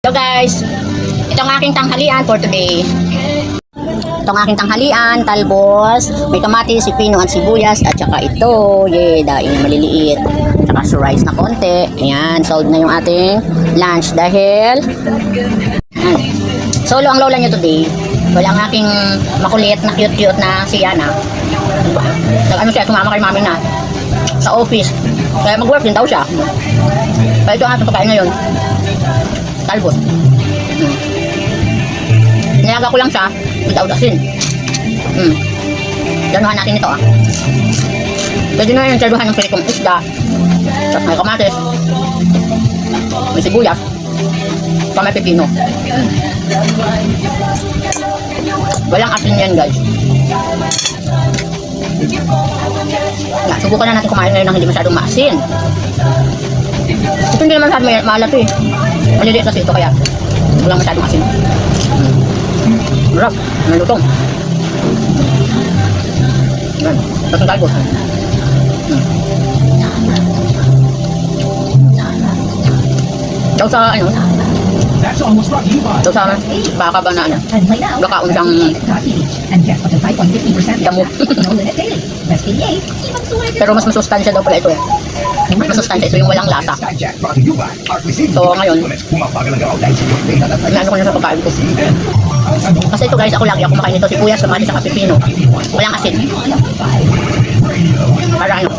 So guys, ito ang aking tanghalian for today. Ito ang aking tanghalian, talbos, may kamatis, sipino at sibuyas, at saka ito, daing maliliit, at saka rice na konti. Ayan, solved na yung ating lunch dahil solo ang lola nyo today. Wala ang aking makulit na cute-cute na si Yana. Nag-ano siya, sumama kay mami na sa office. Kaya mag-work din daw siya. Kaya ito ang ating pagkain ngayon. Talbos. Nilaga ko lang siya without asin. Ganuhan natin ito ah. Pwede na yung saluhan ng pilikong isda. Tapos may kamatis. May sibuyas. Pa may pepino. Walang asin yan guys. Subukan na natin kumain ngayon ng hindi masyadong maasin. Ito hindi naman masyadong maalat eh. Maliliit kasi ito kaya walang masyadong asin. Marap, malutong. Yan, tapos ang talbos. Daw sa ano? Daw sa baka ba na ano? Bakaon siyang damo. Pero mas masustansya daw pala ito eh. Mas masustansya ito yung walang lasa. So ngayon, ano ko na sa pagkain ko. Kasi ito guys, ako lagi ako makain nito, sibuyas, kamatis, saka pipino. Walang asin. Para ano?